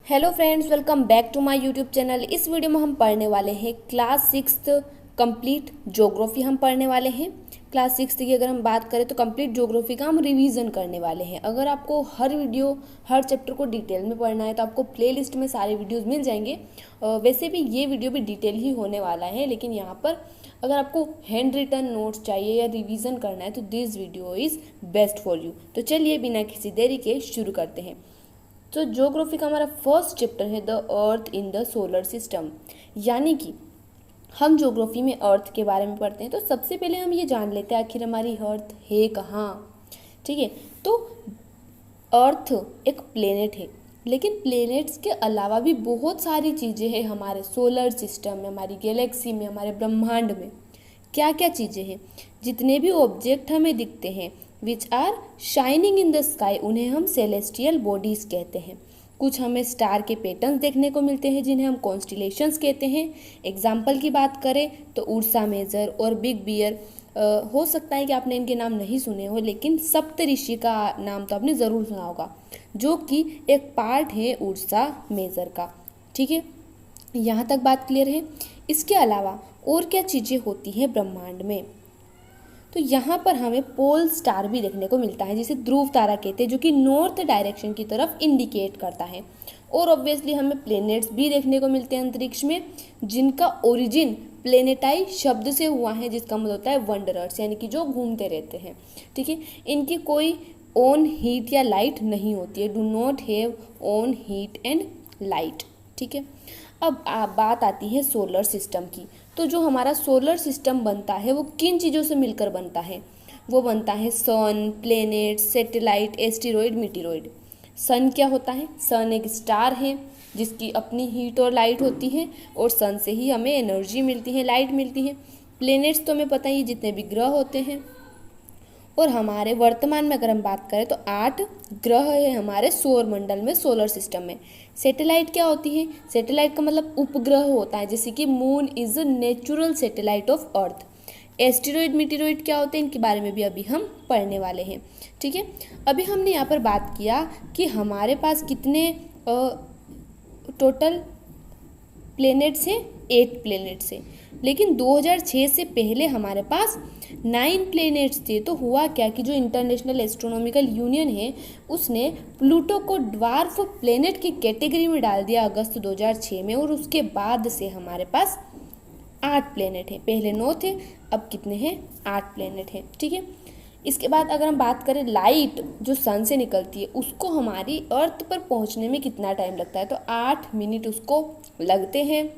Hello friends, welcome back to my YouTube channel. इस video में हम पढ़ने वाले हैं क्लास 6th कंप्लीट ज्योग्राफी हम पढ़ने वाले हैं। क्लास 6th की अगर हम बात करें तो कंप्लीट ज्योग्राफी का हम रिवीजन करने वाले हैं। अगर आपको हर चैप्टर को डिटेल में पढ़ना है तो आपको प्लेलिस्ट में सारे वीडियोस मिल जाएंगे। वैसे भी ये वीडियो भी डिटेल ही होने वाला है, लेकिन यहाँ पर अगर आपको हैंड रिटन नोट्स चाहिए या रिवीजन करना है तो this video is best for you. तो चलिए बिना किसी देरी के शुरू करते हैं। तो ज्योग्राफी का हमारा फर्स्ट चैप्टर है the earth in the solar system, यानी कि हम ज्योग्राफी में अर्थ के बारे में पढ़ते हैं। तो सबसे पहले हम ये जान लेते हैं आखिर हमारी अर्थ है कहाँ। ठीक है, तो अर्थ एक प्लेनेट है, लेकिन प्लेनेट्स के अलावा भी बहुत सारी चीज़ें हैं हमारे सोलर सिस्टम में, हमारी गैलेक्सी में, हमारे ब्रह्मांड में। क्या क्या चीज़ें हैं? जितने भी ऑब्जेक्ट हमें दिखते हैं which are shining in the sky, उन्हें हम सेलेस्टियल बॉडीज़ कहते हैं। कुछ हमें स्टार के पैटर्न्स देखने को मिलते हैं जिन्हें हम कॉन्स्टिलेशंस कहते हैं। एग्जाम्पल की बात करें तो उर्सा मेजर और बिग बियर। हो सकता है कि आपने इनके नाम नहीं सुने हो, लेकिन सप्तऋषि का नाम तो आपने ज़रूर सुना होगा, जो कि एक पार्ट है उर्सा मेजर का। ठीक है, यहाँ तक बात क्लियर है। इसके अलावा और क्या चीज़ें होती हैं ब्रह्मांड में? तो यहाँ पर हमें पोल स्टार भी देखने को मिलता है, जिसे ध्रुव तारा कहते हैं, जो कि नॉर्थ डायरेक्शन की तरफ इंडिकेट करता है। और ऑब्वियसली हमें प्लेनेट्स भी देखने को मिलते हैं अंतरिक्ष में, जिनका ओरिजिन प्लेनेटाई शब्द से हुआ है, जिसका मतलब होता है वंडरर्स, यानी कि जो घूमते रहते हैं। ठीक है, इनकी कोई ओन हीट या लाइट नहीं होती है, do not have own heat and light. ठीक है, अब बात आती है सोलर सिस्टम की। तो जो हमारा सोलर सिस्टम बनता है वो किन चीज़ों से मिलकर बनता है? वो बनता है सन, प्लेनेट, सैटेलाइट, एस्टेरॉइड, मीटेरॉइड। सन क्या होता है? सन एक स्टार है जिसकी अपनी हीट और लाइट होती है, और सन से ही हमें एनर्जी मिलती है, लाइट मिलती है। प्लेनेट्स तो हमें पता ही, जितने भी ग्रह होते हैं। और हमारे वर्तमान में अगर हम बात करें तो 8 ग्रह है हमारे सौर मंडल में, सोलर सिस्टम में। सैटेलाइट क्या होती है? सैटेलाइट का मतलब उपग्रह होता है, जैसे कि moon is a natural satellite of earth. Asteroid, meteoroid क्या होते हैं, इनके बारे में भी अभी हम पढ़ने वाले हैं। ठीक है, अभी हमने यहाँ पर बात किया कि हमारे पास कितने टोटल प्लेनेट्स हैं, 8 प्लेनेट्स हैं, लेकिन 2006 से पहले हमारे पास 9 प्लेनेट्स थे। तो हुआ क्या कि जो इंटरनेशनल एस्ट्रोनॉमिकल यूनियन है उसने प्लूटो को ड्वार्फ प्लेनेट की कैटेगरी में डाल दिया अगस्त 2006 में, और उसके बाद से हमारे पास 8 प्लेनेट हैं। पहले 9 थे, अब कितने हैं? 8 प्लेनेट हैं। ठीक है, इसके बाद अगर हम बात करें लाइट जो सन से निकलती है, उसको हमारी अर्थ पर पहुंचने में कितना टाइम लगता है? तो 8 मिनट उसको लगते हैं।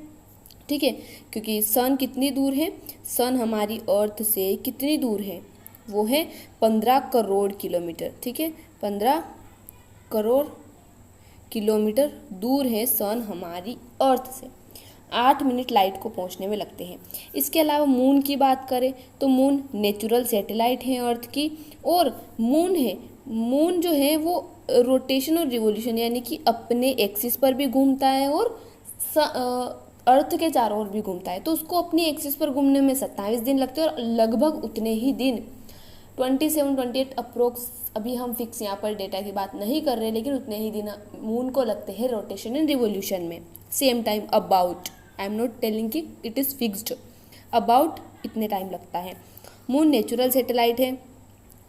ठीक है, क्योंकि सन कितनी दूर है? सन हमारी अर्थ से कितनी दूर है? वो है 15 करोड़ किलोमीटर। ठीक है, 15 करोड़ किलोमीटर दूर है सन हमारी अर्थ से। 8 मिनट लाइट को पहुंचने में लगते हैं। इसके अलावा मून की बात करें तो मून नेचुरल सैटेलाइट है अर्थ की, और मून जो है वो रोटेशन और रिवोल्यूशन, यानी कि अपने एक्सिस पर भी घूमता है और अर्थ के चारों ओर भी घूमता है। तो उसको अपनी एक्सिस पर घूमने में 27 दिन लगते हैं, और लगभग उतने ही दिन 27-28 अप्रोक्स, अभी हम फिक्स यहाँ पर डेटा की बात नहीं कर रहे, लेकिन उतने ही दिन मून को लगते हैं रोटेशन एंड रिवोल्यूशन में। Same time about, I am not telling कि इट इज़ फिक्स्ड, अबाउट इतने टाइम लगता है। मून नेचुरल सैटेलाइट है।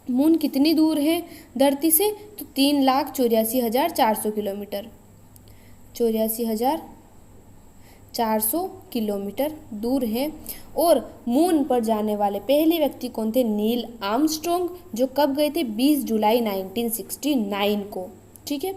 मून कितनी दूर है धरती से? तो 3,84,400 किलोमीटर, 84,400 किलोमीटर दूर है। और मून पर जाने वाले पहले व्यक्ति कौन थे? नील आर्मस्ट्रॉन्ग, जो कब गए थे? 20 जुलाई 1969 को। ठीक है,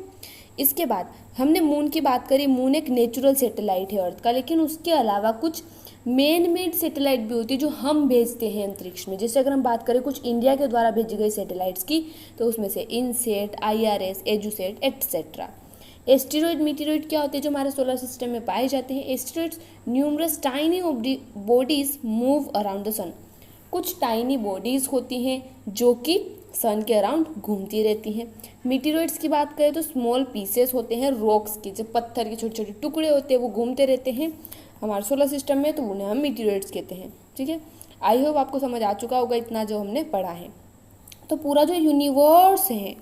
इसके बाद हमने मून की बात करी। मून एक नेचुरल सैटेलाइट है अर्थ का, लेकिन उसके अलावा कुछ मैन मेड सैटेलाइट भी होती है जो हम भेजते हैं अंतरिक्ष में। जैसे अगर हम बात करें कुछ इंडिया के द्वारा भेजी गई सैटेलाइट्स की, तो उसमें से INSAT, IRS, EDUSAT etcetera. Asteroid, meteoroid क्या होते हैं? जो हमारे सोलर सिस्टम में पाए जाते हैं। Asteroids numerous tiny bodies move around the sun. कुछ टाइनी बॉडीज़ होती हैं जो कि सन के अराउंड घूमती रहती हैं। मीटेरॉइड्स की बात करें तो स्मॉल पीसेस होते हैं रॉक्स के, जो पत्थर के छोटे छोटे टुकड़े होते हैं, वो घूमते रहते हैं हमारे सोलर सिस्टम में, तो उन्हें हम मीटेरॉइड्स कहते हैं। ठीक है, आई होप आपको समझ आ चुका होगा इतना जो हमने पढ़ा है। तो पूरा जो यूनिवर्स है,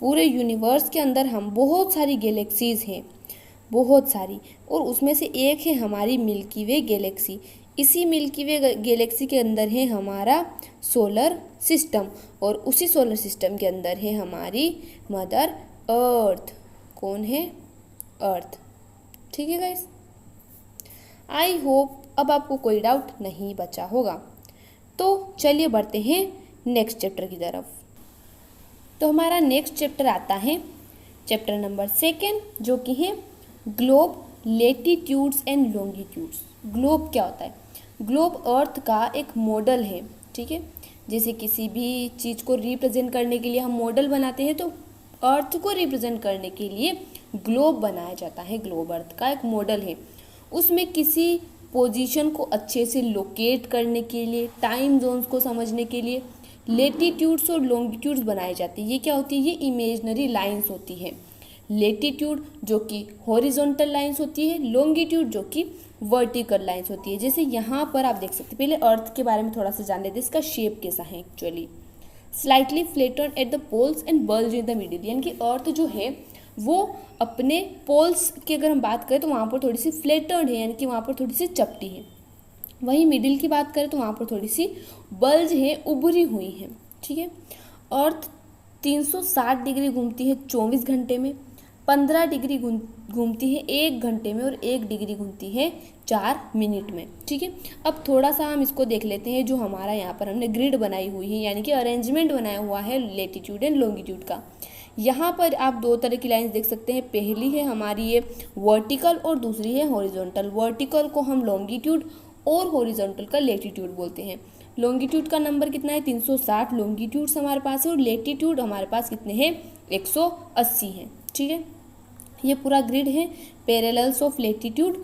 पूरे यूनिवर्स के अंदर हम बहुत सारी गैलेक्सीज़ हैं। बहुत सारी, और उसमें से एक है हमारी मिल्की वे गैलेक्सी। इसी मिल्की वे गैलेक्सी के अंदर है हमारा सोलर सिस्टम, और उसी सोलर सिस्टम के अंदर है हमारी मदर अर्थ। कौन है? अर्थ। ठीक है गाइस, आई होप अब आपको कोई डाउट नहीं बचा होगा। तो चलिए बढ़ते हैं नेक्स्ट चैप्टर की तरफ। तो हमारा नेक्स्ट चैप्टर आता है चैप्टर नंबर 2, जो कि है globe, latitudes and longitudes. Globe क्या होता है? ग्लोब अर्थ का एक मॉडल है। ठीक है, जैसे किसी भी चीज़ को रिप्रेजेंट करने के लिए हम मॉडल बनाते हैं, तो अर्थ को रिप्रेजेंट करने के लिए ग्लोब बनाया जाता है। ग्लोब अर्थ का एक मॉडल है। उसमें किसी पोजीशन को अच्छे से लोकेट करने के लिए, टाइम जोन्स को समझने के लिए लेटीट्यूड्स और लॉन्गिट्यूड्स बनाए जाते हैं। ये क्या होती है? ये इमेजनरी लाइंस होती है। लेटीट्यूड जो कि हॉरिजॉन्टल लाइंस होती है, लॉन्गिट्यूड जो कि वर्टिकल लाइंस होती है। जैसे यहाँ पर आप देख सकते हैं, पहले अर्थ के बारे में थोड़ा सा जान लेते हैं। इसका शेप कैसा है? Actually slightly flatten at the poles and bulge in the middle, यानी कि अर्थ जो है वो अपने पोल्स की अगर हम बात करें तो वहाँ पर थोड़ी सी फ्लैटर्ड है, यानी कि वहाँ पर थोड़ी सी चपटी है। वहीं मिडिल की बात करें तो वहाँ पर थोड़ी सी बल्ज है, उभरी हुई है। ठीक है, अर्थ 360 डिग्री घूमती है 24 घंटे में, 15 डिग्री घूमती है 1 घंटे में, और 1 डिग्री घूमती है 4 मिनट में। ठीक है, अब थोड़ा सा हम इसको देख लेते हैं। जो हमारा यहाँ पर हमने ग्रिड बनाई हुई है, यानी कि अरेंजमेंट बनाया हुआ है लेटीट्यूड एंड लॉन्गिट्यूड का। यहाँ पर आप 2 तरह की लाइंस देख सकते हैं। पहली है हमारी ये वर्टिकल और दूसरी है हॉरिजॉन्टल। वर्टिकल को हम लॉन्गिट्यूड और हॉरिजॉन्टल का लेटीट्यूड बोलते हैं। लॉन्गिट्यूड का नंबर कितना है? 360 लॉन्गिट्यूड्स हमारे पास है, और लेटीट्यूड हमारे पास कितने हैं? 180 हैं। ठीक है, ये पूरा ग्रिड है पैरेलल्स ऑफ लेटीट्यूड।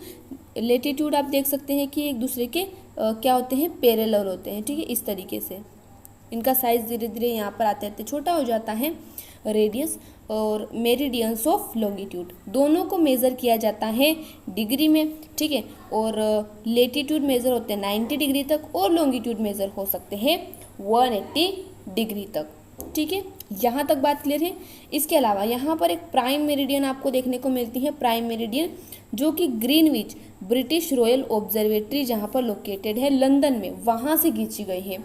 लेटीट्यूड आप देख सकते हैं कि एक दूसरे के क्या होते हैं? पैरेलल होते हैं। ठीक है, इस तरीके से इनका साइज धीरे धीरे यहाँ पर आते आते छोटा हो जाता है। रेडियस और मेरिडियंस ऑफ लॉन्गिट्यूड दोनों को मेज़र किया जाता है डिग्री में। ठीक है, और लेटीट्यूड मेज़र होते हैं 90 डिग्री तक, और लॉन्गिट्यूड मेज़र हो सकते हैं 180 डिग्री तक। ठीक है, यहाँ तक बात क्लियर है। इसके अलावा यहाँ पर एक प्राइम मेरिडियन आपको देखने को मिलती है। प्राइम मेरिडियन जो कि ग्रीनविच ब्रिटिश रॉयल ऑब्जर्वेटरी जहाँ पर लोकेटेड है लंदन में, वहाँ से खींची गई है,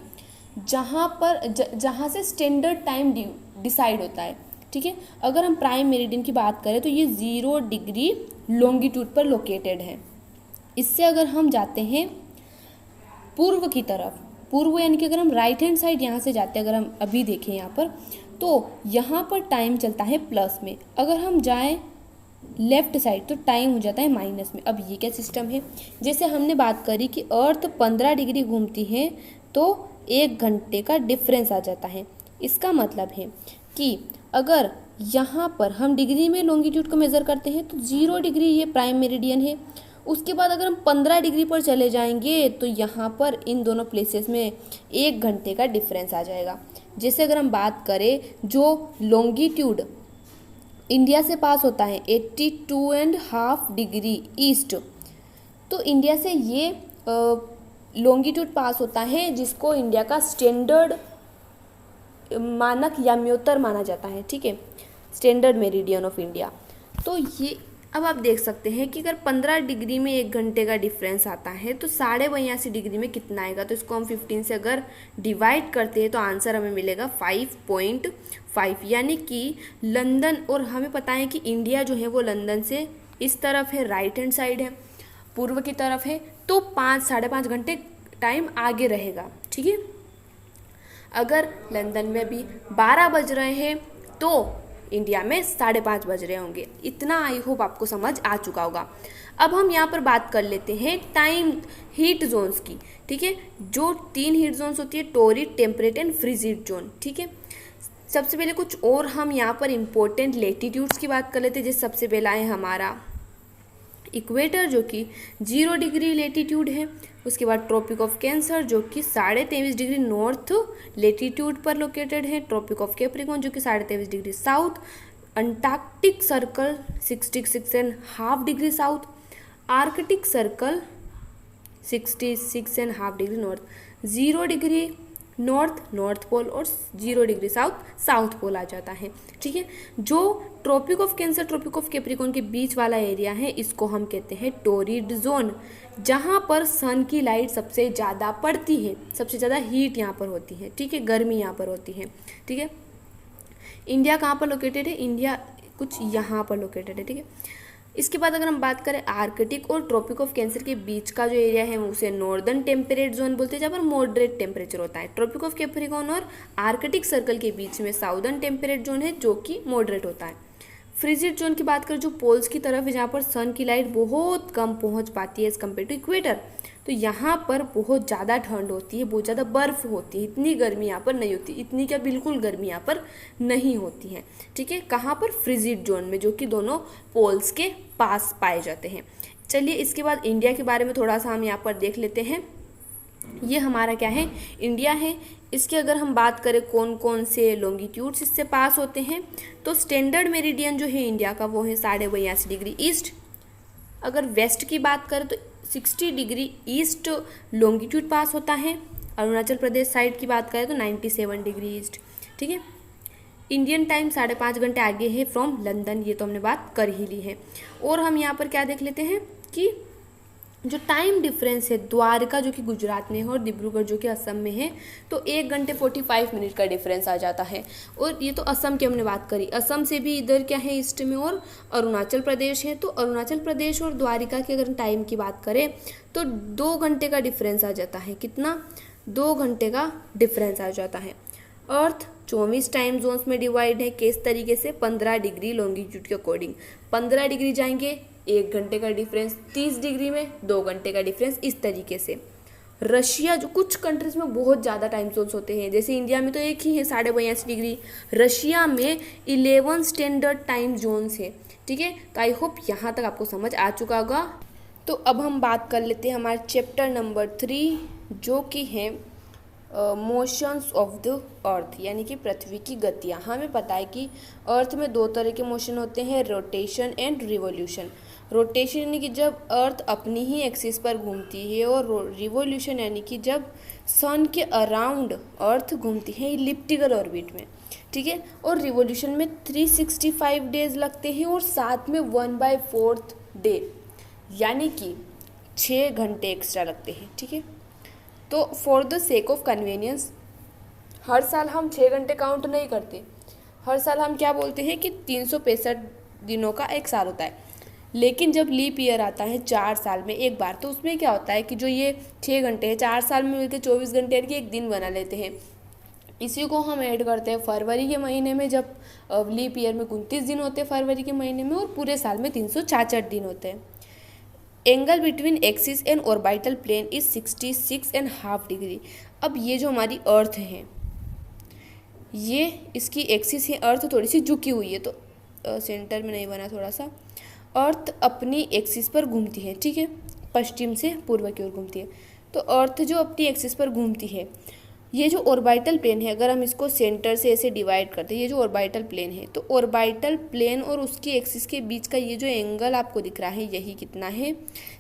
जहाँ से स्टैंडर्ड टाइम डिसाइड होता है। ठीक है, अगर हम प्राइम मेरिडियन की बात करें तो ये 0 डिग्री लॉन्गिट्यूड पर लोकेटेड है। इससे अगर हम जाते हैं पूर्व की तरफ, पूर्व यानी कि अगर हम राइट हैंड साइड यहाँ से जाते हैं, अगर हम अभी देखें यहाँ पर, तो यहाँ पर टाइम चलता है प्लस में। अगर हम जाएं लेफ्ट साइड तो टाइम हो जाता है माइनस में। अब ये क्या सिस्टम है? जैसे हमने बात करी कि अर्थ 15 डिग्री घूमती है तो 1 घंटे का डिफरेंस आ जाता है। इसका मतलब है कि अगर यहाँ पर हम डिग्री में लॉन्गिट्यूड को मेज़र करते हैं तो 0 डिग्री ये प्राइम मेरिडियन है। उसके बाद अगर हम 15 डिग्री पर चले जाएंगे तो यहाँ पर इन दोनों प्लेसेस में 1 घंटे का डिफरेंस आ जाएगा। जैसे अगर हम बात करें जो लॉन्गिट्यूड इंडिया से पास होता है 82.5 डिग्री ईस्ट, तो इंडिया से ये लॉन्गिट्यूड पास होता है जिसको इंडिया का स्टैंडर्ड मानक याम्योत्तर माना जाता है। ठीक है, स्टैंडर्ड मेरिडियन ऑफ इंडिया। तो ये अब आप देख सकते हैं कि अगर 15 डिग्री में 1 घंटे का डिफरेंस आता है तो 82.5 डिग्री में कितना आएगा? तो इसको हम 15 से अगर डिवाइड करते हैं तो आंसर हमें मिलेगा 5.5, यानी कि लंदन, और हमें पता है कि इंडिया जो है वो लंदन से इस तरफ है, राइट हैंड साइड है, पूर्व की तरफ है, तो 5-5.5 घंटे टाइम आगे रहेगा। ठीक है, अगर लंदन में भी 12 बज रहे हैं तो इंडिया में 5:30 बज रहे होंगे। इतना आई होप आपको समझ आ चुका होगा। अब हम यहाँ पर बात कर लेते हैं टाइम हीट जोन्स की। ठीक है, जो 3 हीट जोन्स होती है, torrid, temperate and frigid zone. ठीक है, सबसे पहले कुछ और हम यहाँ पर इम्पोर्टेंट लेटीट्यूड्स की बात कर लेते हैं। जैसे सबसे पहला है हमारा इक्वेटर जो कि 0 डिग्री लेटीट्यूड है। उसके बाद ट्रॉपिक ऑफ कैंसर जो कि 23.5 डिग्री नॉर्थ लेटीट्यूड पर लोकेटेड है। ट्रॉपिक ऑफ कैप्रिकॉर्न जो कि 23.5 degree south. Antarctic circle 66.5 degree south. Arctic circle 66.5 degree north. 0 degree north pole और 0 डिग्री साउथ पोल आ जाता है। ठीक है, जो tropic of Cancer tropic of Capricorn के बीच वाला एरिया है इसको हम कहते हैं टोरिड जोन, जहाँ पर सन की लाइट सबसे ज़्यादा पड़ती है, सबसे ज़्यादा हीट यहाँ पर होती है। ठीक है, गर्मी यहाँ पर होती है। ठीक है, इंडिया कहाँ पर लोकेटेड है? इंडिया कुछ यहाँ पर लोकेटेड है। ठीक है, इसके बाद अगर हम बात करें आर्कटिक और ट्रॉपिक ऑफ कैंसर के बीच का जो एरिया है उसे नॉर्दर्न टेम्परेट जोन बोलते हैं, जहाँ पर मॉडरेट टेम्परेचर होता है। ट्रॉपिक ऑफ कैप्रिकॉर्न और आर्कटिक सर्कल के बीच में साउदर्न टेम्परेट जोन है जो कि मॉडरेट होता है। फ्रिजिड जोन की बात करें जो पोल्स की तरफ है, जहाँ पर सन की लाइट बहुत कम पहुँच पाती है एज कम्पेयर टू इक्वेटर, तो यहाँ पर बहुत ज़्यादा ठंड होती है, बहुत ज़्यादा बर्फ़ होती है, इतनी गर्मी यहाँ पर नहीं होती, इतनी क्या बिल्कुल गर्मी यहाँ पर नहीं होती है। ठीक है, कहाँ पर? फ्रिजिड जोन में, जो कि दोनों पोल्स के पास पाए जाते हैं। चलिए इसके बाद इंडिया के बारे में थोड़ा सा हम यहाँ पर देख लेते हैं। ये हमारा क्या है? इंडिया है। इसके अगर हम बात करें कौन कौन से लॉन्गिट्यूड्स इससे पास होते हैं, तो स्टैंडर्ड मेरिडियन जो है इंडिया का वो है 82.5 डिग्री ईस्ट। अगर वेस्ट की बात करें तो 60 डिग्री ईस्ट लॉन्गिट्यूड पास होता है। अरुणाचल प्रदेश साइड की बात करें तो 97 डिग्री ईस्ट। ठीक है, इंडियन टाइम 5.5 घंटे आगे है फ्रॉम लंदन, ये तो हमने बात कर ही ली है। और हम यहाँ पर क्या देख लेते हैं कि जो टाइम डिफरेंस है द्वारका जो कि गुजरात में है और डिब्रूगढ़ जो कि असम में है, तो 1 घंटे 45 मिनट का डिफरेंस आ जाता है। और ये तो असम की हमने बात करी, असम से भी इधर क्या है ईस्ट में और अरुणाचल प्रदेश है, तो अरुणाचल प्रदेश और द्वारिका की अगर टाइम की बात करें तो 2 घंटे का डिफरेंस आ जाता है। कितना? 2 घंटे का डिफरेंस आ जाता है। अर्थ 24 टाइम जोन्स में डिवाइड है, किस तरीके से? 15 डिग्री लॉन्गिट्यूड के अकॉर्डिंग। 15 डिग्री जाएंगे 1 घंटे का डिफरेंस, 30 डिग्री में 2 घंटे का डिफरेंस, इस तरीके से। रशिया, जो कुछ कंट्रीज में बहुत ज़्यादा टाइम जोन्स होते हैं, जैसे इंडिया में तो एक ही है 82.5 डिग्री, रशिया में 11 स्टैंडर्ड टाइम जोन्स है। ठीक है, तो आई होप यहाँ तक आपको समझ आ चुका होगा। तो अब हम बात कर लेते हैं हमारे चैप्टर नंबर 3 जो कि है मोशंस ऑफ द अर्थ, यानी कि पृथ्वी की गतियाँ। हमें पता है कि अर्थ में 2 तरह के मोशन होते हैं, रोटेशन एंड रिवोल्यूशन। रोटेशन यानी कि जब अर्थ अपनी ही एक्सिस पर घूमती है, और रिवोल्यूशन यानी कि जब सन के अराउंड अर्थ घूमती है इलिप्टिकल ऑर्बिट में। ठीक है, और रिवोल्यूशन में 365 डेज लगते हैं और साथ में 1/4 डे यानी कि 6 घंटे एक्स्ट्रा लगते हैं। ठीक है, तो for the sake of convenience हर साल हम 6 घंटे काउंट नहीं करते, हर साल हम क्या बोलते हैं कि 365 दिनों का एक साल होता है। लेकिन जब लीप ईयर आता है 4 साल में एक बार, तो उसमें क्या होता है कि जो ये 6 घंटे हैं 4 साल में मिलकर 24 घंटे यानी कि एक दिन बना लेते हैं। इसी को हम ऐड करते हैं फरवरी के महीने में, जब लीप ईयर में 29 दिन होते हैं फरवरी के महीने में, और पूरे साल में 366 दिन होते हैं। Angle between axis and orbital plane is 66.5 degree. अब ये जो हमारी अर्थ है, ये इसकी एक्सिस है, अर्थ थोड़ी सी झुकी हुई है, तो सेंटर में नहीं बना, थोड़ा सा अर्थ अपनी एक्सिस पर घूमती है। ठीक है, पश्चिम से पूर्व की ओर घूमती है। तो अर्थ जो अपनी एक्सिस पर घूमती है, ये जो ऑर्बिटल प्लेन है, अगर हम इसको सेंटर से ऐसे डिवाइड करते हैं, ये जो ऑर्बिटल प्लेन है, तो ऑर्बिटल प्लेन और उसकी एक्सिस के बीच का ये जो एंगल आपको दिख रहा है, यही कितना है?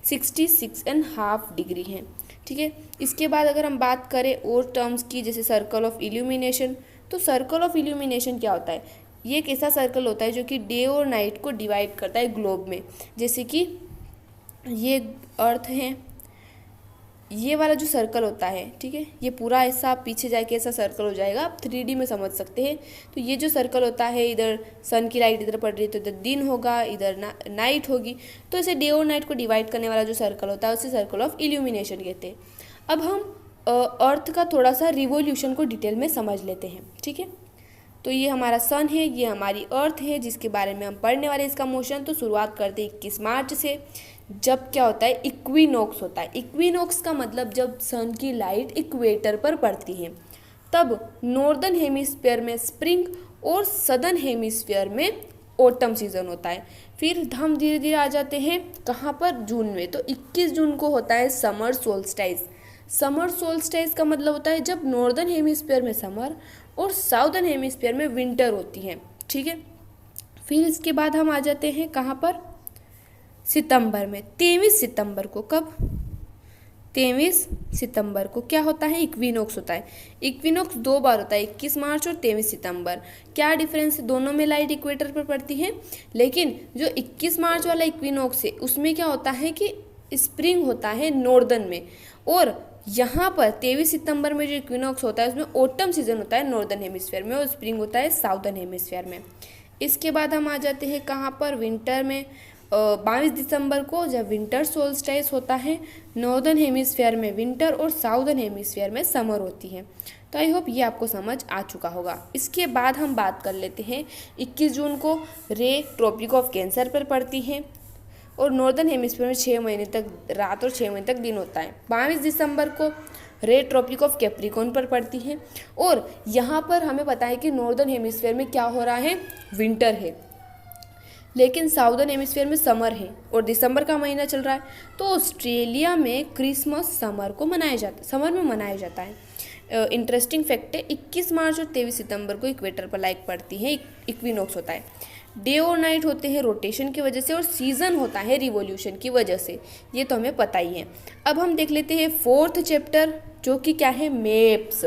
66.5 डिग्री है। ठीक है, इसके बाद अगर हम बात करें और टर्म्स की, जैसे सर्कल ऑफ इल्यूमिनेशन, तो सर्कल ऑफ इल्यूमिनेशन क्या होता है? ये एक ऐसा सर्कल होता है जो कि डे और नाइट को डिवाइड करता है ग्लोब में। जैसे कि ये अर्थ है, ये वाला जो सर्कल होता है, ठीक है, ये पूरा ऐसा पीछे जाके ऐसा सर्कल हो जाएगा, आप 3D में समझ सकते हैं। तो ये जो सर्कल होता है, इधर सन की लाइट इधर पड़ रही है तो इधर दिन होगा, इधर नाइट होगी, तो ऐसे डे और नाइट को डिवाइड करने वाला जो सर्कल होता है उसे सर्कल ऑफ इल्यूमिनेशन कहते हैं। अब हम अर्थ का थोड़ा सा रिवोल्यूशन को डिटेल में समझ लेते हैं। ठीक है, तो ये हमारा सन है, ये हमारी अर्थ है जिसके बारे में हम पढ़ने वाले इसका मोशन। तो शुरुआत करते हैं 21 मार्च से, जब क्या होता है? इक्विनॉक्स होता है। इक्विनॉक्स का मतलब जब सन की लाइट इक्वेटर पर पड़ती है, तब नॉर्दर्न हेमिस्फीयर में स्प्रिंग और सदर्न हेमिस्फीयर में ऑटम सीजन होता है। फिर हम धीरे धीरे आ जाते हैं कहाँ पर? जून में। तो 21 जून को होता है समर सोल्स्टाइस। समर सोल्स्टाइस का मतलब होता है जब नॉर्दर्न हेमिस्फीयर में समर और साउदर्न हेमिस्फीयर में विंटर होती है। ठीक है, फिर इसके बाद हम आ जाते हैं कहाँ पर? सितंबर में। 23 सितंबर को। कब? 23 सितंबर को क्या होता है, इक्विनॉक्स होता है। इक्विनॉक्स 2 बार होता है, 21 मार्च और 23 सितंबर। क्या डिफरेंस है, दोनों में लाइट इक्वेटर पर पड़ती है, लेकिन जो 21 मार्च वाला इक्विनॉक्स है उसमें क्या होता है कि स्प्रिंग होता है नॉर्दर्न में, और यहाँ पर 23 सितंबर में जो इक्विनॉक्स होता है उसमें ऑटम सीजन होता है नॉर्दर्न हेमिस्फीयर में, और स्प्रिंग होता है साउदर्न हेमिस्फीयर में। इसके बाद हम आ जाते हैं कहाँ पर, विंटर में। 22 दिसंबर को जब विंटर सोल्स्टाइस होता है, नॉर्दर्न हेमिस्फीयर में विंटर और साउदर्न हेमिस्फीयर में समर होती है। तो आई होप ये आपको समझ आ चुका होगा। इसके बाद हम बात कर लेते हैं 21 जून को रे ट्रॉपिक ऑफ कैंसर पर पड़ती है, और नॉर्दर्न हेमिस्फीयर में 6 महीने तक रात और 6 महीने तक दिन होता है। 22 दिसंबर को रे ट्रॉपिक ऑफ कैप्रिकॉर्न पर पड़ती है, और यहाँ पर हमें पता है कि नॉर्दर्न हेमिस्फीयर में क्या हो रहा है, विंटर है, लेकिन साउदर्न हेमिस्फीयर में समर है, और दिसंबर का महीना चल रहा है। तो ऑस्ट्रेलिया में क्रिसमस समर में मनाया जाता है। इंटरेस्टिंग फैक्ट है, 21 मार्च और 23 सितंबर को इक्वेटर पर लाइट पड़ती है, इक्विनॉक्स होता है। डे और नाइट होते हैं रोटेशन की वजह से, और सीजन होता है रिवॉल्यूशन की वजह से, ये तो हमें पता ही है। अब हम देख लेते हैं 4th चैप्टर, जो कि क्या है, मैप्स।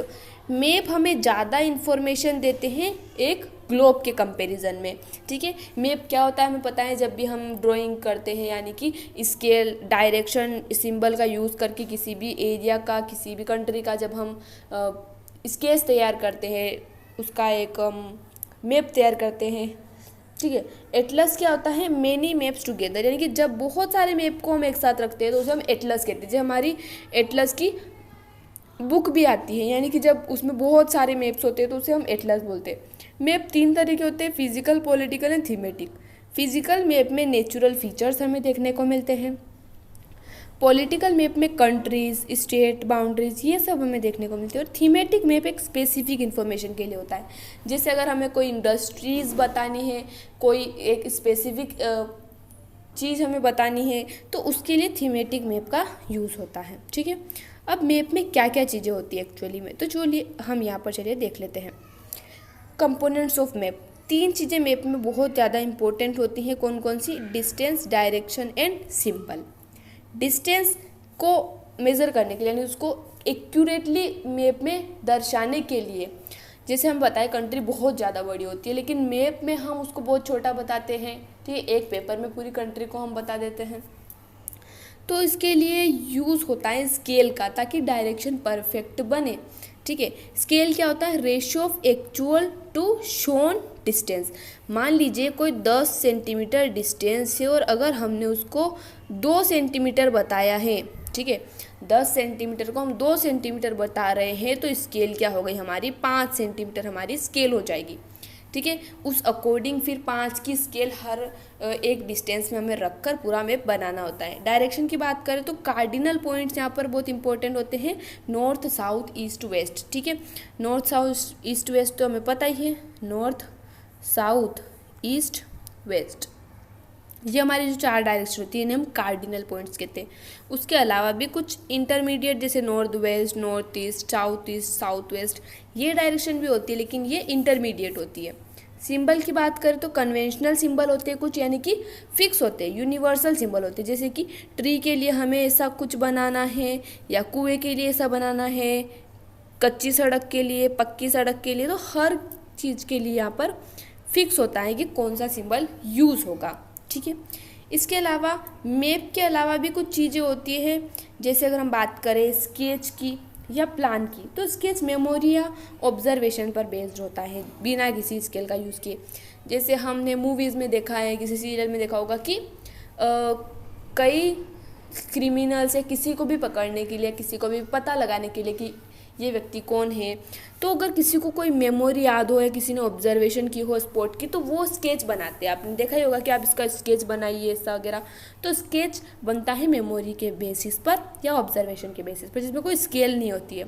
मैप हमें ज़्यादा इन्फॉर्मेशन देते हैं एक ग्लोब के कंपैरिजन में, ठीक है। मैप क्या होता है हमें पता है, जब भी हम ड्राइंग करते हैं, यानी कि स्केल, डायरेक्शन, सिंबल का यूज़ करके किसी भी एरिया का, किसी भी कंट्री का जब हम स्केच तैयार करते हैं, उसका एक मैप तैयार करते हैं, ठीक है। एटलस क्या होता है, मेनी मैप्स टुगेदर, यानी कि जब बहुत सारे मैप को हम एक साथ रखते हैं तो उसे हम एटलस कहते हैं। जैसे हमारी एटलस की बुक भी आती है, यानी कि जब उसमें बहुत सारे मैप्स होते हैं तो उसे हम एटलस बोलते हैं। मैप 3 तरह के होते हैं, physical, political and thematic. Physical map में नेचुरल फीचर्स हमें देखने को मिलते हैं। पॉलिटिकल मैप में कंट्रीज, स्टेट बाउंड्रीज, ये सब हमें देखने को मिलती है। और थीमेटिक मैप एक स्पेसिफिक इन्फॉर्मेशन के लिए होता है। जैसे अगर हमें कोई इंडस्ट्रीज़ बतानी है, कोई एक स्पेसिफिक चीज़ हमें बतानी है, तो उसके लिए थीमेटिक मैप का यूज़ होता है, ठीक है। अब मैप में क्या क्या चीज़ें होती है एक्चुअली में, तो चलिए हम यहाँ पर चलिए देख लेते हैं। कंपोनेंट्स ऑफ मैप, 3 चीज़ें मैप में बहुत ज़्यादा इंपॉर्टेंट होती हैं। कौन कौन सी, distance, direction and symbol. Distance को मेज़र करने के लिए, यानी उसको एक्यूरेटली मैप में दर्शाने के लिए, जैसे हम बताएं कंट्री बहुत ज़्यादा बड़ी होती है, लेकिन मैप में हम उसको बहुत छोटा बताते हैं, ठीक है। एक पेपर में पूरी कंट्री को हम बता देते हैं, तो इसके लिए यूज़ होता है स्केल का, ताकि डायरेक्शन परफेक्ट बने, ठीक है। स्केल क्या होता है, ratio of actual to shown distance. मान लीजिए कोई 10 सेंटीमीटर डिस्टेंस है, और अगर हमने उसको 2 सेंटीमीटर बताया है, ठीक है, 10 सेंटीमीटर को हम 2 सेंटीमीटर बता रहे हैं, तो स्केल क्या हो गई हमारी, 5 सेंटीमीटर हमारी स्केल हो जाएगी, ठीक है। उस अकॉर्डिंग फिर 5 की स्केल हर एक डिस्टेंस में हमें रखकर पूरा मैप बनाना होता है। डायरेक्शन की बात करें तो कार्डिनल पॉइंट्स यहाँ पर बहुत इंपॉर्टेंट होते हैं, नॉर्थ, साउथ, ईस्ट, वेस्ट, ठीक है। नॉर्थ, साउथ, ईस्ट, वेस्ट तो हमें पता ही है, नॉर्थ, साउथ, ईस्ट, वेस्ट, ये हमारी जो 4 डायरेक्शन होती है इन्हें हम कार्डिनल पॉइंट्स कहते हैं। उसके अलावा भी कुछ इंटरमीडिएट, जैसे north west, north east, south west, ये डायरेक्शन भी होती है, लेकिन ये इंटरमीडिएट होती है। सिंबल की बात करें तो कन्वेंशनल सिंबल होते हैं कुछ, यानी कि फिक्स होते हैं। यूनिवर्सल सिंबल होते हैं, जैसे कि ट्री के लिए हमें ऐसा कुछ बनाना है, या कुएँ के लिए ऐसा बनाना है, कच्ची सड़क के लिए, पक्की सड़क के लिए, तो हर चीज़ के लिए यहाँ पर फिक्स होता है कि कौन सा सिंबल यूज़ होगा, ठीक है। इसके अलावा मैप के अलावा भी कुछ चीज़ें होती हैं, जैसे अगर हम बात करें स्केच की या प्लान की, तो स्केच मेमोरी या ऑब्जर्वेशन पर बेस्ड होता है, बिना किसी स्केल का यूज़ किए। जैसे हमने मूवीज़ में देखा है, किसी सीरियल में देखा होगा कि कई क्रिमिनल्स या किसी को भी पकड़ने के लिए, किसी को भी पता लगाने के लिए कि ये व्यक्ति कौन है, तो अगर किसी को कोई मेमोरी याद हो या किसी ने ऑब्जर्वेशन की हो स्पॉट की, तो वो स्केच बनाते हैं। आपने देखा ही होगा कि आप इसका स्केच बनाइए ऐसा वगैरह, तो स्केच बनता है मेमोरी के बेसिस पर या ऑब्जर्वेशन के बेसिस पर, जिसमें कोई स्केल नहीं होती है।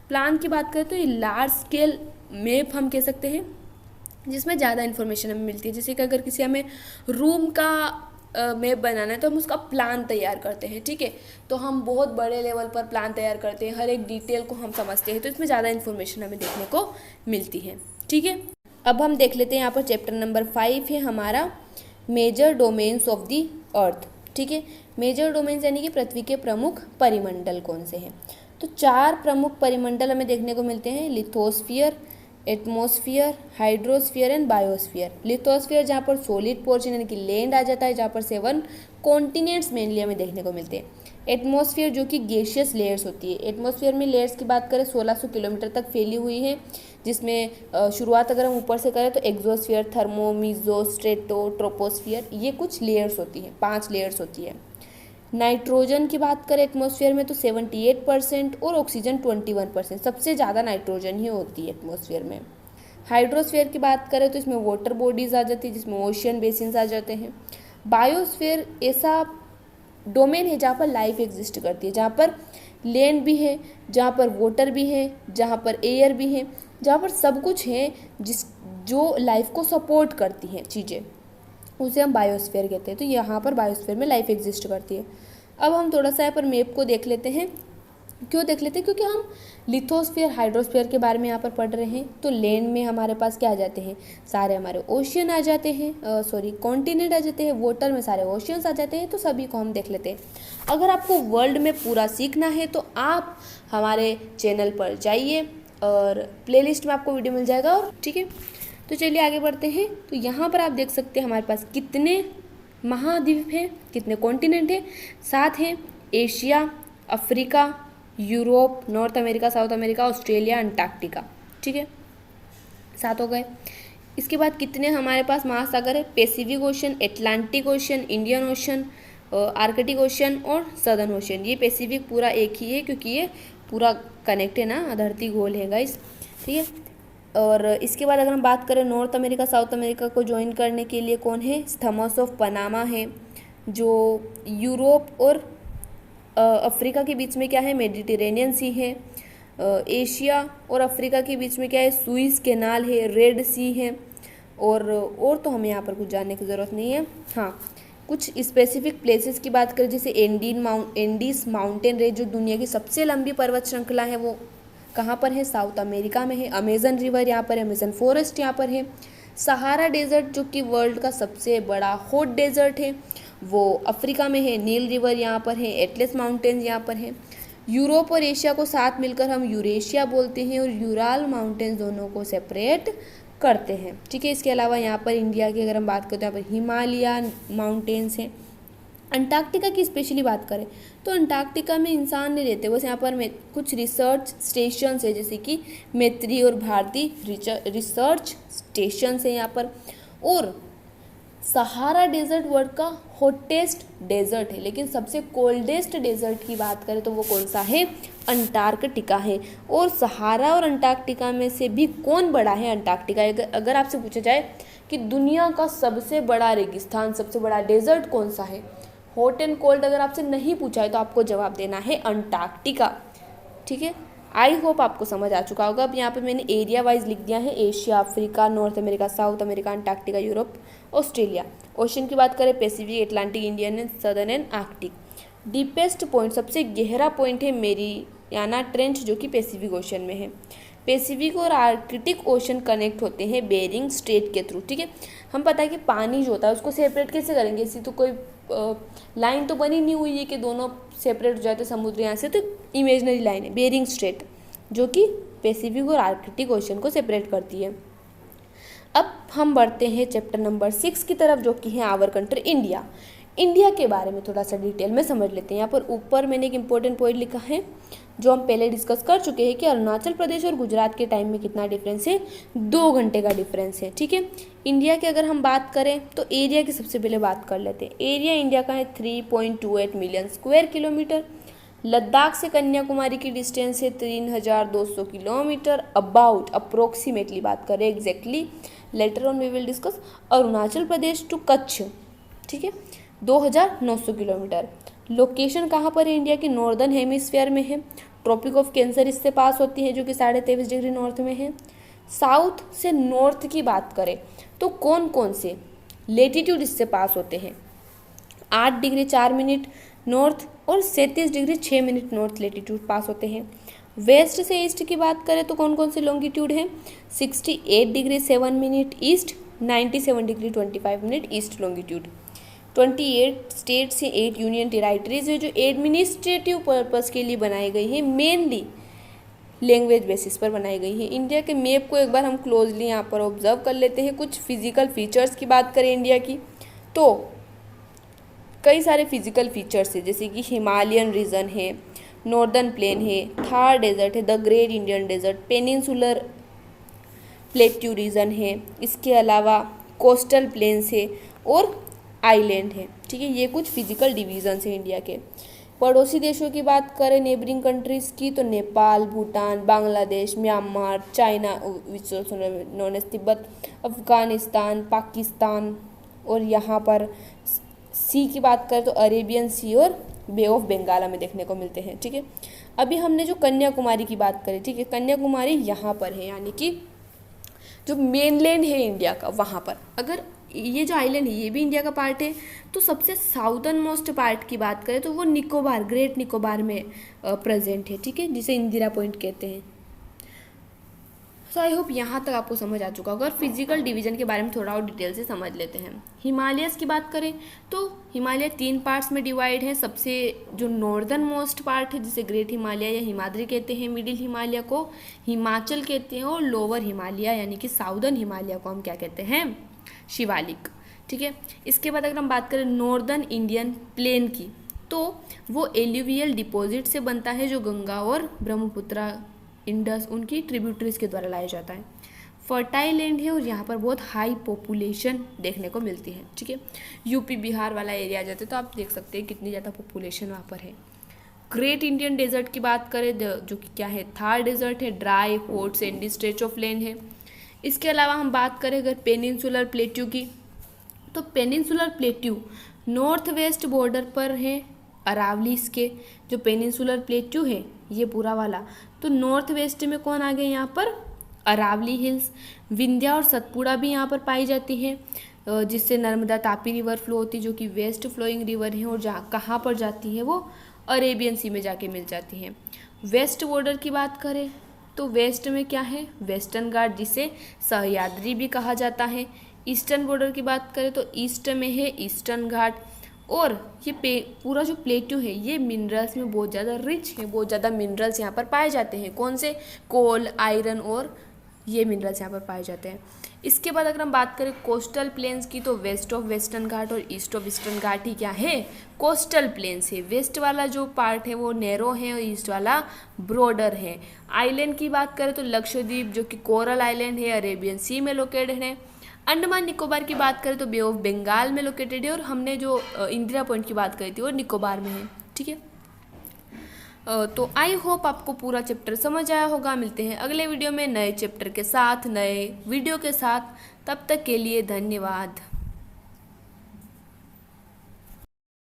प्लान की बात करें तो ये लार्ज स्केल मैप हम कह सकते हैं, जिसमें ज़्यादा इन्फॉर्मेशन हमें मिलती है। जैसे कि अगर किसी हमें रूम का मैप बनाना है तो हम उसका प्लान तैयार करते हैं, ठीक है। तो हम बहुत बड़े लेवल पर प्लान तैयार करते हैं, हर एक डिटेल को हम समझते हैं, तो इसमें ज़्यादा इन्फॉर्मेशन हमें देखने को मिलती है, ठीक है। अब हम देख लेते हैं यहाँ पर चैप्टर नंबर 5 है हमारा, major domains of the earth, ठीक है। मेजर डोमेन्स यानी कि पृथ्वी के प्रमुख परिमंडल कौन से हैं? तो 4 प्रमुख परिमंडल हमें देखने को मिलते हैं, lithosphere, atmosphere, hydrosphere and biosphere. Lithosphere जहाँ पर सॉलिड पोर्शन यानी कि लैंड आ जाता है, जहाँ पर 7 कॉन्टिनेंट्स मेनली हमें देखने को मिलते हैं। एटमॉस्फेयर जो कि गैसियस लेयर्स होती है। एटमॉस्फेयर में लेयर्स की बात करें 1600 किलोमीटर तक फैली हुई है, जिसमें शुरुआत अगर हम ऊपर से करें तो exosphere, thermo, meso, strato, troposphere, ये कुछ लेयर्स होती हैं, 5 लेयर्स होती है। नाइट्रोजन की बात करें एटमॉस्फेयर में तो 78% और ऑक्सीजन 21%, सबसे ज़्यादा नाइट्रोजन ही होती है एटमॉस्फेयर में। हाइड्रोस्फीयर की बात करें तो इसमें वाटर बॉडीज आ जाती है, जिसमें ओशियन बेसिन्स आ जाते हैं। बायोस्फीयर ऐसा डोमेन है जहाँ पर लाइफ एग्जिस्ट करती है, जहाँ पर लैंड भी है, जहाँ पर वाटर भी है, जहाँ पर एयर भी है, जहाँ पर सब कुछ है जो लाइफ को सपोर्ट करती हैं चीज़ें, उसे हम बायोस्फीयर कहते हैं। तो यहाँ पर बायोस्फीयर में लाइफ एग्जिस्ट करती है। अब हम थोड़ा सा यहाँ पर मैप को देख लेते हैं। क्यों देख लेते हैं? क्योंकि हम लिथोस्फीयर, हाइड्रोस्फीयर के बारे में यहाँ पर पढ़ रहे हैं। तो लैंड में हमारे पास क्या आ जाते हैं? सारे हमारे ओशियन आ जाते हैं, कॉन्टिनेंट आ जाते हैं। वाटर में सारे ओशियंस आ जाते हैं। तो सभी को हम देख लेते हैं। अगर आपको वर्ल्ड में पूरा सीखना है तो आप हमारे चैनल पर जाइए और प्लेलिस्ट में आपको वीडियो मिल जाएगा। और ठीक है, तो चलिए आगे बढ़ते हैं। तो यहाँ पर आप देख सकते हैं हमारे पास कितने महाद्वीप हैं, कितने कॉन्टिनेंट हैं। 7 हैं, Asia, Africa, Europe, north America, south America, Australia, Antarctica. ठीक है, 7 हो गए। इसके बाद कितने हमारे पास महासागर है? Pacific ocean, Atlantic ocean, Indian ocean, Arctic ocean और सदर्न ओशन। ये पैसिफिक पूरा एक ही है क्योंकि ये पूरा कनेक्ट है ना, धरती गोल है गाइस, ठीक है। और इसके बाद अगर हम बात करें नॉर्थ अमेरिका, साउथ अमेरिका को ज्वाइन करने के लिए कौन है? थॉमस ऑफ पनामा है। जो यूरोप और अफ्रीका के बीच में क्या है? मेडिटेरेनियन सी है। एशिया और अफ्रीका के बीच में क्या है? सुइस कैनाल है, रेड सी है। और तो हमें यहाँ पर कुछ जानने की ज़रूरत नहीं है। हाँ, कुछ स्पेसिफिक प्लेसेस की बात करें, जैसे एंडीज माउंटेन रेंज जो दुनिया की सबसे लंबी पर्वत श्रृंखला है, वो कहाँ पर है? साउथ अमेरिका में है। अमेजन रिवर यहाँ पर है, अमेजन फॉरेस्ट यहाँ पर है। सहारा डेजर्ट जो कि वर्ल्ड का सबसे बड़ा हॉट डेजर्ट है, वो अफ्रीका में है। नील रिवर यहाँ पर है, एटलस माउंटेन्स यहाँ पर है। यूरोप और एशिया को साथ मिलकर हम यूरेशिया बोलते हैं और यूराल माउंटेन्स दोनों को सेपरेट करते हैं। ठीक है, इसके अलावा यहाँ पर इंडिया की अगर हम बात करें तो यहाँ पर हिमालय माउंटेन्स हैं। अंटार्कटिका की स्पेशली बात करें तो अंटार्कटिका में इंसान नहीं रहते, बस यहाँ पर कुछ रिसर्च स्टेशंस है, जैसे कि मैत्री और भारती रिसर्च स्टेशंस है यहाँ पर। और सहारा डेजर्ट वर्ल्ड का हॉटेस्ट डेजर्ट है, लेकिन सबसे कोल्डेस्ट डेजर्ट की बात करें तो वो कौन सा है? अंटार्कटिका है। और सहारा और अंटार्कटिका में से भी कौन बड़ा है? अंटार्कटिका। अगर आपसे पूछा जाए कि दुनिया का सबसे बड़ा रेगिस्तान, सबसे बड़ा डेजर्ट कौन सा है, हॉट एंड कोल्ड अगर आपसे नहीं पूछा है तो आपको जवाब देना है अंटार्कटिका। ठीक है, आई होप आपको समझ आ चुका होगा। अब यहाँ पे मैंने एरिया वाइज लिख दिया है, Asia, Africa, north America, south America, Antarctica, Europe, Australia. Ocean की बात करें Pacific, Atlantic, Indian and southern and Arctic. Deepest point, सबसे गहरा पॉइंट है मेरियाना ट्रेंच जो कि पैसिफिक ओशन में है। पैसिफिक और आर्कटिक ओशन कनेक्ट होते हैं बेरिंग स्ट्रेट के थ्रू। ठीक है, हम पता है कि पानी जो होता है उसको सेपरेट कैसे करेंगे? इसी तो कोई लाइन तो बनी नहीं हुई है कि दोनों सेपरेट हो जाते समुद्र यहाँ से, तो इमेजनरी लाइन है बेरिंग स्ट्रेट जो कि पैसिफिक और आर्कटिक ओशन को सेपरेट करती है। अब हम बढ़ते हैं चैप्टर नंबर 6 की तरफ, जो कि है आवर कंट्री इंडिया। इंडिया के बारे में थोड़ा सा डिटेल में समझ लेते हैं। यहाँ पर ऊपर मैंने एक इंपॉर्टेंट पॉइंट लिखा है जो हम पहले डिस्कस कर चुके हैं कि अरुणाचल प्रदेश और गुजरात के टाइम में कितना डिफरेंस है? 2 घंटे का डिफरेंस है। ठीक है, इंडिया की अगर हम बात करें तो एरिया की सबसे पहले बात कर लेते हैं। एरिया इंडिया का है 3.28 मिलियन स्क्वायर किलोमीटर। लद्दाख से कन्याकुमारी की डिस्टेंस है 3200 किलोमीटर अबाउट, अप्रोक्सीमेटली बात करें exactly later on we will discuss. Arunachal Pradesh to Kutch, ठीक है, 2900 किलोमीटर। लोकेशन कहाँ पर है इंडिया की? नॉर्दर्न हेमिस्फीयर में है। ट्रॉपिक ऑफ कैंसर इससे पास होती है जो कि 23.5 डिग्री नॉर्थ में है। साउथ से नॉर्थ की बात करें तो कौन कौन से लेटीट्यूड इससे पास होते हैं? 8 डिग्री 4 मिनट नॉर्थ और 37 डिग्री 6 मिनट नॉर्थ लेटीट्यूड पास होते हैं। वेस्ट से ईस्ट की बात करें तो कौन कौन से लॉन्गिट्यूड हैं? 68 degree 7 minute east, 97 degree 25 minute east longitude. 28 states हैं, 8 यूनियन टेरिटरीज है जो एडमिनिस्ट्रेटिव पर्पस के लिए बनाई गई है, मेनली लैंग्वेज बेसिस पर बनाई गई है। इंडिया के मैप को एक बार हम क्लोजली यहाँ पर ऑब्जर्व कर लेते हैं। कुछ फिजिकल फीचर्स की बात करें इंडिया की तो कई सारे फिजिकल फीचर्स है, जैसे कि हिमालयन रीजन है, नॉर्दर्न प्लेन है, थार डेजर्ट है, the great Indian desert, peninsular plateau region है, इसके अलावा कोस्टल प्लेन्स है और आइलैंड है। ठीक है, ये कुछ फिजिकल डिवीजन्स हैं इंडिया के। पड़ोसी देशों की बात करें नेबरिंग कंट्रीज़ की तो Nepal, Bhutan, Bangladesh, Myanmar, China which known as Tibet, Afghanistan, Pakistan, और यहाँ पर सी की बात करें तो अरेबियन सी और बे ऑफ बंगाल हमें देखने को मिलते हैं। ठीक है, अभी हमने जो कन्याकुमारी की बात करी, ठीक है, कन्याकुमारी यहाँ पर है, यानी कि जो मेनलैंड है इंडिया का वहाँ पर। अगर ये जो आइलैंड है ये भी इंडिया का पार्ट है, तो सबसे साउदर्न मोस्ट पार्ट की बात करें तो वो निकोबार, ग्रेट निकोबार में प्रेजेंट है। ठीक है, जिसे इंदिरा पॉइंट कहते हैं। सो आई होप यहाँ तक आपको समझ आ चुका होगा। और फिजिकल डिवीजन के बारे में थोड़ा और डिटेल से समझ लेते हैं। हिमालयस की बात करें तो हिमालय 3 पार्ट्स में डिवाइड है। सबसे जो नॉर्दर्न मोस्ट पार्ट है जिसे ग्रेट हिमालय या हिमाद्री कहते हैं, मिडिल हिमालय को हिमाचल कहते हैं, और लोअर हिमालय यानी कि साउदर्न हिमालय को हम क्या कहते हैं, शिवालिक। ठीक है, इसके बाद अगर हम बात करें नॉर्दर्न इंडियन प्लेन की तो वो एल्यूवियल डिपॉजिट से बनता है जो गंगा और ब्रह्मपुत्र, इंडस उनकी ट्रिब्यूटरीज के द्वारा लाया जाता है। फर्टाइल लैंड है और यहाँ पर बहुत हाई पॉपुलेशन देखने को मिलती है। ठीक है, यूपी बिहार वाला एरिया जाते तो आप देख सकते हैं कितनी ज़्यादा पॉपुलेशन वहाँ पर है। ग्रेट इंडियन डेजर्ट की बात करें जो कि क्या है, थार डेजर्ट है, dry hot Sandy stretch of land है। इसके अलावा हम बात करें अगर पेनिनसुलर प्लेट्यू की तो peninsular plateau north west border पर है अरावलीज के। जो पेनिनसुलर प्लेट्यू है ये पूरा वाला, तो नॉर्थ वेस्ट में कौन आ गए यहाँ पर, अरावली हिल्स। विंध्या और सतपुड़ा भी यहाँ पर पाई जाती है, जिससे नर्मदा तापी रिवर फ्लो होती है जो कि वेस्ट फ्लोइंग रिवर है, और जहाँ कहाँ पर जाती है वो अरेबियन सी में जाके मिल जाती है। वेस्ट बॉर्डर की बात करें तो वेस्ट में क्या है, वेस्टर्न घाट जिसे सह्याद्री भी कहा जाता है। ईस्टर्न बॉर्डर की बात करें तो ईस्ट में है ईस्टर्न घाट। और ये पूरा जो प्लेट्यू है ये मिनरल्स में बहुत ज़्यादा रिच है, बहुत ज़्यादा मिनरल्स यहाँ पर पाए जाते हैं। कौन से, कोल, आयरन और ये मिनरल्स यहाँ पर पाए जाते हैं। इसके बाद अगर हम बात करें कोस्टल प्लेन्स की तो वेस्ट ऑफ वेस्टर्न घाट और ईस्ट ऑफ ईस्टर्न घाट ही क्या है, कोस्टल प्लेन्स है। वेस्ट वाला जो पार्ट है वो नैरो है और ईस्ट वाला ब्रॉडर है। आइलैंड की बात करें तो लक्षद्वीप जो कि कोरल आइलैंड है, अरेबियन सी में लोकेटेड है। अंडमान निकोबार की बात करें तो बे ऑफ बंगाल में लोकेटेड है, और हमने जो इंदिरा पॉइंट की बात करी थी वो निकोबार में है। ठीक है, तो आई होप आपको पूरा चैप्टर समझ आया होगा। मिलते हैं अगले वीडियो में नए चैप्टर के साथ, नए वीडियो के साथ। तब तक के लिए धन्यवाद।